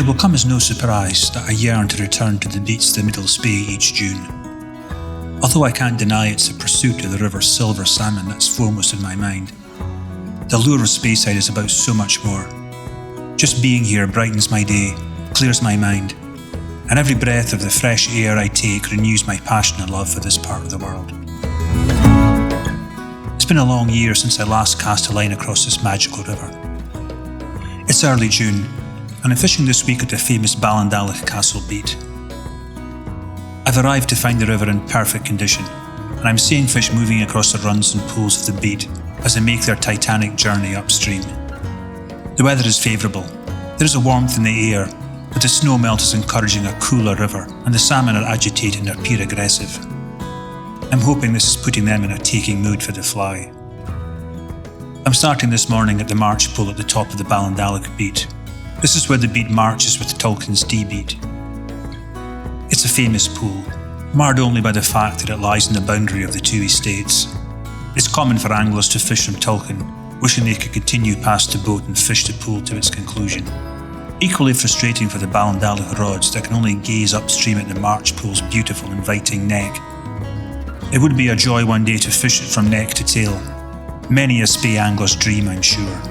It will come as no surprise that I yearn to return to the beats of the Middle Spey each June. Although I can't deny it's the pursuit of the river's silver salmon that's foremost in my mind, the lure of Speyside is about so much more. Just being here brightens my day, clears my mind, and every breath of the fresh air I take renews my passion and love for this part of the world. It's been a long year since I last cast a line across this magical river. It's early June, and I'm fishing this week at the famous Ballindalloch Castle beat. I've arrived to find the river in perfect condition, and I'm seeing fish moving across the runs and pools of the beat as they make their titanic journey upstream. The weather is favourable. There is a warmth in the air, but the snow melt is encouraging a cooler river, and the salmon are agitated and appear aggressive. I'm hoping this is putting them in a taking mood for the fly. I'm starting this morning at the march pool at the top of the Ballindalloch beat. This is where the beat marches with Tolkien's D beat. It's a famous pool, marred only by the fact that it lies in the boundary of the two estates. It's common for anglers to fish from Tolkien, wishing they could continue past the boat and fish the pool to its conclusion. Equally frustrating for the Ballindalloch rods that can only gaze upstream at the march pool's beautiful, inviting neck. It would be a joy one day to fish it from neck to tail. Many a Spey angler's dream, I'm sure.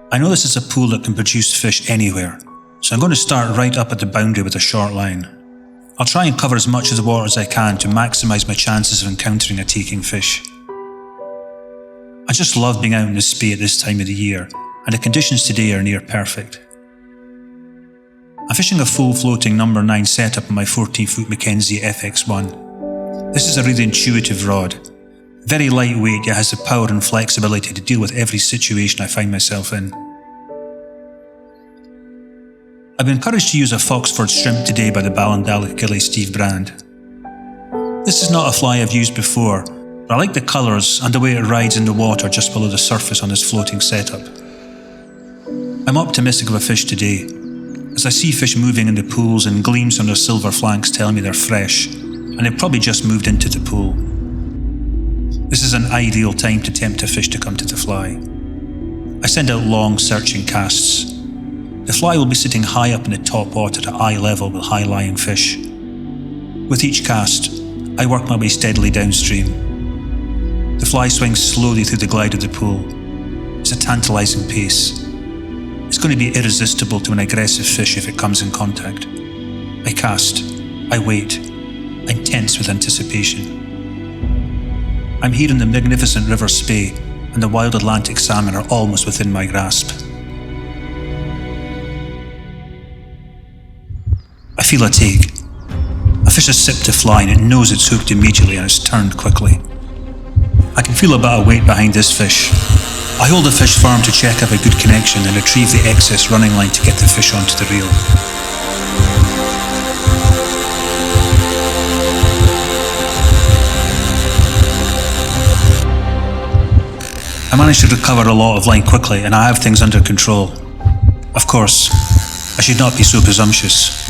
I know this is a pool that can produce fish anywhere, so I'm going to start right up at the boundary with a short line. I'll try and cover as much of the water as I can to maximise my chances of encountering a taking fish. I just love being out in the Spey at this time of the year, and the conditions today are near perfect. I'm fishing a full floating number 9 setup on my 14-foot Mackenzie FX1. This is a really intuitive rod. Very lightweight, yet has the power and flexibility to deal with every situation I find myself in. I've been encouraged to use a Foxford shrimp today by the Ballindalloch Gilly Steve brand. This is not a fly I've used before, but I like the colours and the way it rides in the water just below the surface on this floating setup. I'm optimistic of a fish today, as I see fish moving in the pools and gleams on their silver flanks tell me they're fresh, and they've probably just moved into the pool. This is an ideal time to tempt a fish to come to the fly. I send out long searching casts. The fly will be sitting high up in the top water at eye level with high-lying fish. With each cast, I work my way steadily downstream. The fly swings slowly through the glide of the pool. It's a tantalising pace. It's going to be irresistible to an aggressive fish if it comes in contact. I cast. I wait. I'm tense with anticipation. I'm here in the magnificent River Spey, and the wild Atlantic salmon are almost within my grasp. I feel a take. A fish has sipped the fly and it knows it's hooked immediately and it's turned quickly. I can feel a bit of weight behind this fish. I hold the fish firm to check I have a good connection and retrieve the excess running line to get the fish onto the reel. I managed to recover a lot of line quickly and I have things under control. Of course, I should not be so presumptuous.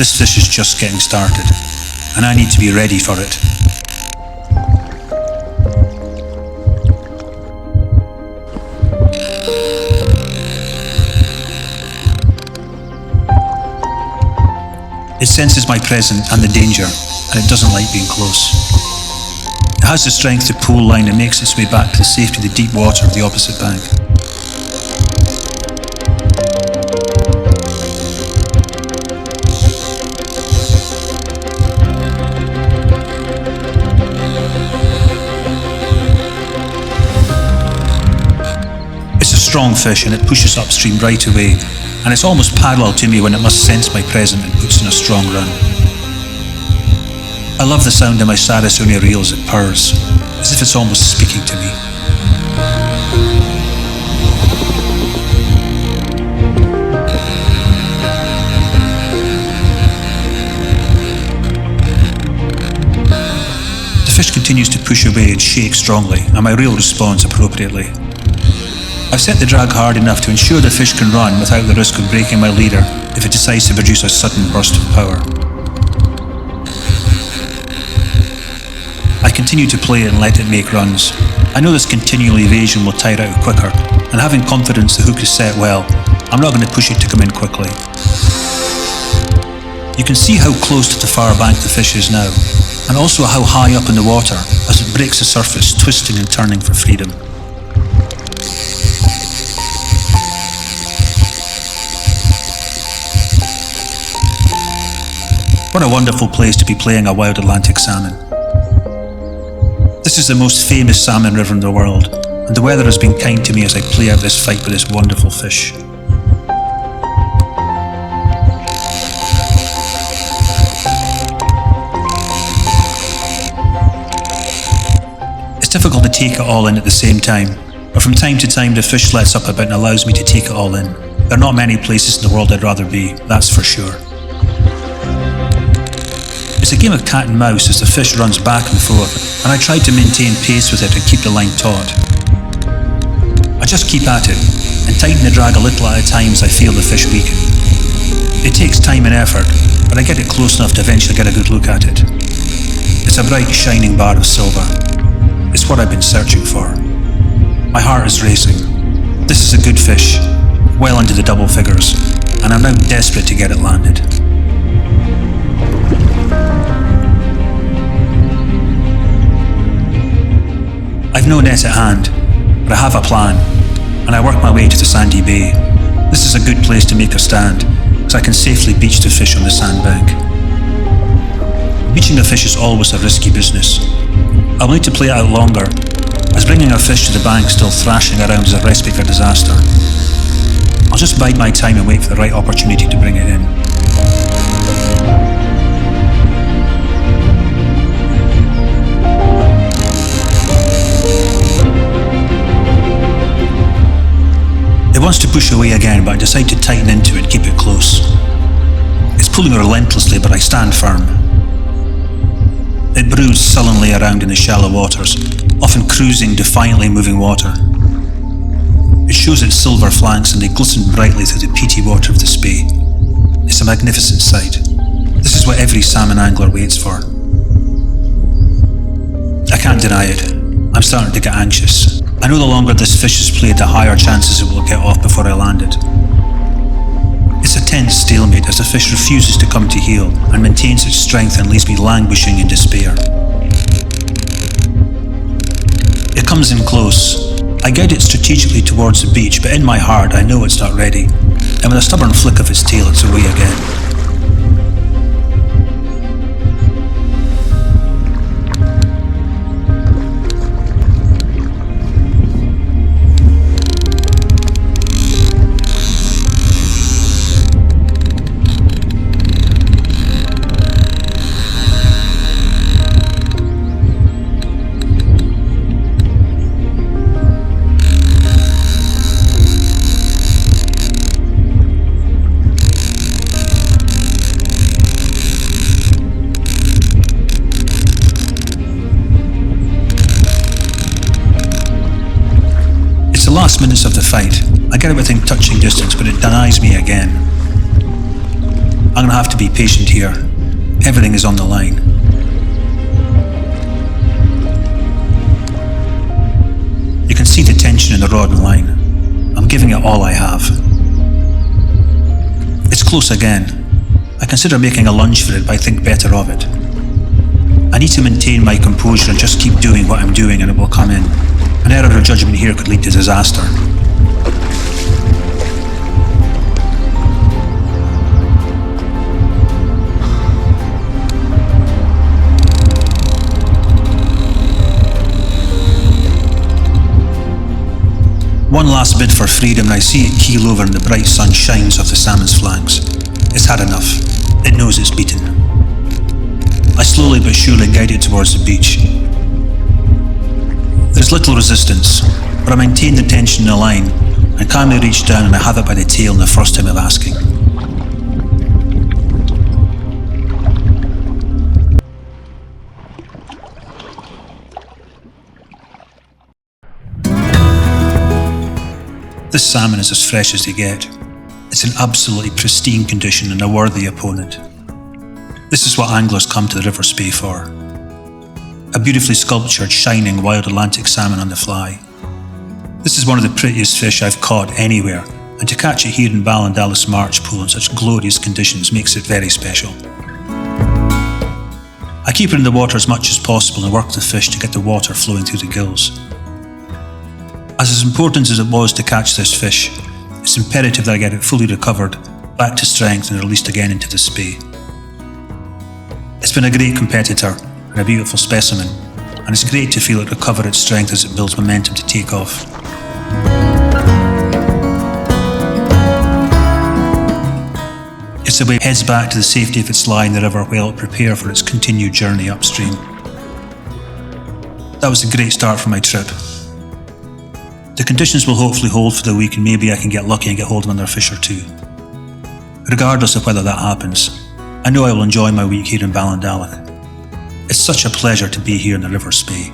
This fish is just getting started, and I need to be ready for it. It senses my presence and the danger, and it doesn't like being close. It has the strength to pull line and makes its way back to the safety of the deep water of the opposite bank. strong fish and it pushes upstream right away, and it's almost parallel to me when it must sense my presence and puts in a strong run. I love the sound of my Sardisonia reel as it purrs, as if it's almost speaking to me. The fish continues to push away and shake strongly, and my reel responds appropriately. I've set the drag hard enough to ensure the fish can run without the risk of breaking my leader if it decides to produce a sudden burst of power. I continue to play and let it make runs. I know this continual evasion will tire out quicker, and having confidence the hook is set well, I'm not going to push it to come in quickly. You can see how close to the far bank the fish is now, and also how high up in the water as it breaks the surface, twisting and turning for freedom. What a wonderful place to be playing a wild Atlantic salmon. This is the most famous salmon river in the world, and the weather has been kind to me as I play out this fight with this wonderful fish. It's difficult to take it all in at the same time, but from time to time the fish lets up a bit and allows me to take it all in. There are not many places in the world I'd rather be, that's for sure. It's a game of cat and mouse as the fish runs back and forth, and I try to maintain pace with it and keep the line taut. I just keep at it, and tighten the drag a little at a time as I feel the fish weaken. It takes time and effort, but I get it close enough to eventually get a good look at it. It's a bright, shining bar of silver. It's what I've been searching for. My heart is racing. This is a good fish, well into the double figures, and I'm now desperate to get it landed. I've no net at hand, but I have a plan, and I work my way to the sandy bay. This is a good place to make a stand, as I can safely beach the fish on the sandbank. Beaching a fish is always a risky business. I'll need to play it out longer, as bringing a fish to the bank still thrashing around is a recipe for disaster. I'll just bide my time and wait for the right opportunity to bring it in. It wants to push away again, but I decide to tighten into it and keep it close. It's pulling relentlessly, but I stand firm. It broods sullenly around in the shallow waters, often cruising defiantly moving water. It shows its silver flanks and they glisten brightly through the peaty water of the Spey. It's a magnificent sight. This is what every salmon angler waits for. I can't deny it. I'm starting to get anxious. I know the longer this fish is played, the higher chances it will get off before I land it. It's a tense stalemate as the fish refuses to come to heel and maintains its strength and leaves me languishing in despair. It comes in close. I guide it strategically towards the beach, but in my heart I know it's not ready, and with a stubborn flick of its tail it's away again. The last minutes of the fight, I get it within touching distance, but it denies me again. I'm going to have to be patient here. Everything is on the line. You can see the tension in the rod and line. I'm giving it all I have. It's close again. I consider making a lunge for it, but I think better of it. I need to maintain my composure and just keep doing what I'm doing and it will come in. An error of judgment here could lead to disaster. One last bid for freedom and I see it keel over and the bright sun shines off the salmon's flanks. It's had enough. It knows it's beaten. I slowly but surely guide it towards the beach. There's little resistance, but I maintain the tension in the line and calmly reach down and I have it by the tail in the first time of asking. This salmon is as fresh as they get. It's in absolutely pristine condition and a worthy opponent. This is what anglers come to the River Spey for. A beautifully sculptured, shining wild Atlantic salmon on the fly. This is one of the prettiest fish I've caught anywhere, and to catch it here in Ballindalloch March Pool in such glorious conditions makes it very special. I keep it in the water as much as possible and work the fish to get the water flowing through the gills. As important as it was to catch this fish, it's imperative that I get it fully recovered, back to strength and released again into the Spey. It's been a great competitor and a beautiful specimen, and it's great to feel it recover its strength as it builds momentum to take off. It's the way it heads back to the safety of its lie in the river while it prepares for its continued journey upstream. That was a great start for my trip. The conditions will hopefully hold for the week and maybe I can get lucky and get hold of another fish or two. Regardless of whether that happens, I know I will enjoy my week here in Ballindalloch. It's such a pleasure to be here in the River Spey.